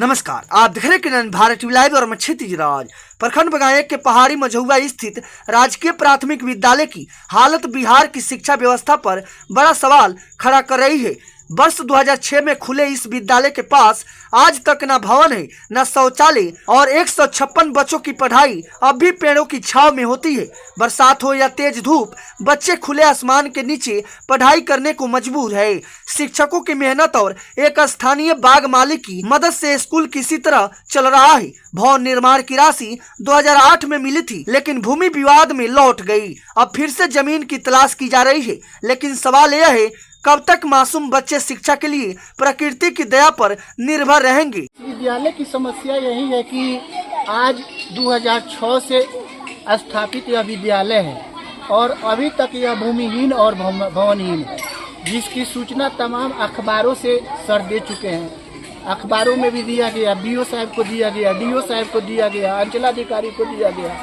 नमस्कार, आप देख रहे किरण भारत टीवी लाइव और मैं क्षितिज राज। प्रखंड बगाया के पहाड़ी मझौआ स्थित राजकीय प्राथमिक विद्यालय की हालत बिहार की शिक्षा व्यवस्था पर बड़ा सवाल खड़ा कर रही है। वर्ष 2006 में खुले इस विद्यालय के पास आज तक न भवन है न शौचालय और 156 बच्चों की पढ़ाई अब भी पेड़ों की छांव में होती है। बरसात हो या तेज धूप, बच्चे खुले आसमान के नीचे पढ़ाई करने को मजबूर है। शिक्षकों की मेहनत और एक स्थानीय बाग मालिक की मदद से स्कूल किसी तरह चल रहा है। भवन निर्माण की राशि 2008 में मिली थी, लेकिन भूमि विवाद में लौट गई। अब फिर से जमीन की तलाश की जा रही है, लेकिन सवाल यह है कब तक मासूम बच्चे शिक्षा के लिए प्रकृति की दया पर निर्भर रहेंगे। विद्यालय की समस्या यही है कि आज 2006 से स्थापित यह विद्यालय है और अभी तक यह भूमिहीन और भवनहीन है, जिसकी सूचना तमाम अखबारों से सर दे चुके हैं। अखबारों में भी दिया गया, बीओ साहब को दिया गया, डीओ साहब को दिया गया, अंचलाधिकारी को दिया गया,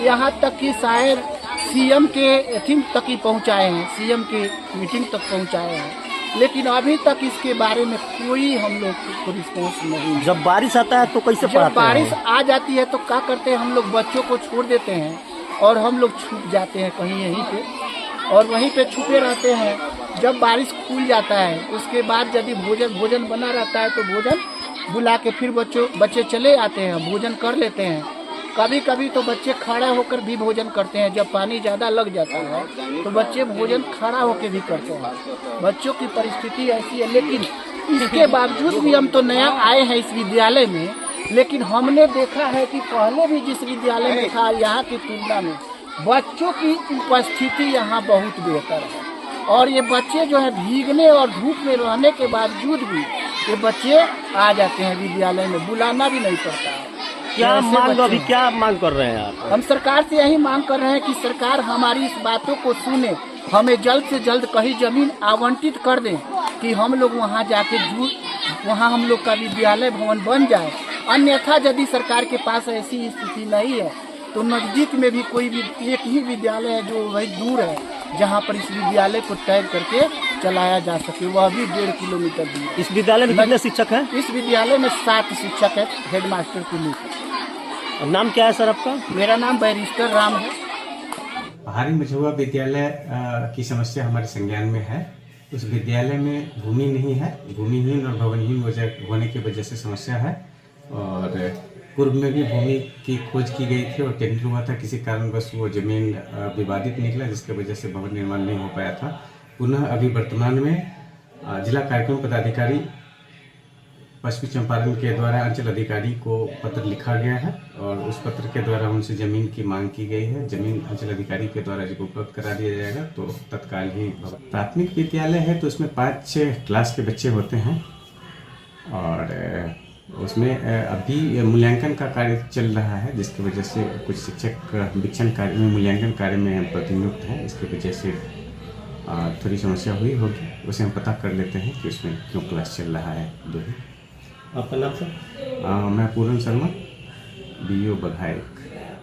यहाँ तक कि शायद सीएम के थिंक तक ही पहुँचाए हैं, सीएम के मीटिंग तक पहुँचाए हैं, लेकिन अभी तक इसके बारे में कोई हम लोग को रिस्पॉन्स नहीं। जब बारिश आता है तो कैसे पढ़ाते हैं? जब बारिश आ जाती है तो क्या करते हैं, हम लोग बच्चों को छोड़ देते हैं और हम लोग छुप जाते हैं कहीं यहीं पे और वहीं पे छुपे रहते हैं। जब बारिश खुल जाता है उसके बाद यदि भोजन बना रहता है तो भोजन बुला के फिर बच्चे चले आते हैं, भोजन कर लेते हैं। कभी कभी तो बच्चे खड़ा होकर भी भोजन करते हैं। जब पानी ज़्यादा लग जाता है तो बच्चे भोजन खड़ा होकर भी करते हैं। बच्चों की परिस्थिति ऐसी है, लेकिन इसके बावजूद भी हम तो नया आए हैं इस विद्यालय में, लेकिन हमने देखा है कि पहले भी जिस विद्यालय में था यहाँ की तुलना में बच्चों की उपस्थिति यहाँ बहुत बेहतर है। और ये बच्चे जो है भीगने और धूप में रहने के बावजूद भी ये बच्चे आ जाते हैं विद्यालय में, बुलाना भी नहीं पड़ता है। क्या मांग कर रहे हैं आप? हम सरकार से यही मांग कर रहे हैं कि सरकार हमारी इस बातों को सुने, हमें जल्द से जल्द कहीं जमीन आवंटित कर दें कि हम लोग वहाँ जाके वहाँ हम लोग का विद्यालय भवन बन जाए। अन्यथा यदि सरकार के पास ऐसी स्थिति नहीं है तो नज़दीक में भी कोई भी एक ही विद्यालय है जो वही दूर है, जहाँ पर इस विद्यालय को तय करके चलाया जा सके, वह भी 1.5 किलोमीटर दूर। इस विद्यालय में कितने शिक्षक हैं? इस विद्यालय में 7 शिक्षक है, हेडमास्टर के लिए। नाम क्या है सर आपका? मेरा नाम बैरिस्टर राम है। पहाड़ी मझौआ विद्यालय की समस्या हमारे संज्ञान में है। उस विद्यालय में भूमि नहीं है, भूमिहीन और भवनहीन होने की वजह से समस्या है। और पूर्व में भी भूमि की खोज की गई थी और टेंडर हुआ था, किसी कारणवश वो जमीन विवादित निकला, जिसकी वजह से भवन निर्माण नहीं हो पाया था। पुनः अभी वर्तमान में जिला कार्यक्रम पदाधिकारी पश्चिमी चंपारण के द्वारा अंचल अधिकारी को पत्र लिखा गया है और उस पत्र के द्वारा उनसे जमीन की मांग की गई है। जमीन अंचल अधिकारी के द्वारा जब उपलब्ध करा दिया जाएगा तो तत्काल ही। प्राथमिक विद्यालय है तो उसमें 5-6 क्लास के बच्चे होते हैं और उसमें अभी मूल्यांकन का कार्य चल रहा है, जिसकी वजह से कुछ शिक्षक वीक्षण कार्य में, मूल्यांकन कार्य में प्रतिनियुक्त हैं। इसकी वजह से थोड़ी समस्या हुई होगी, उसे हम पता कर लेते हैं कि उसमें क्यों क्लास चल रहा है। दो ही। आपका नाम सर? मैं पूरन शर्मा, बीओ बघाई।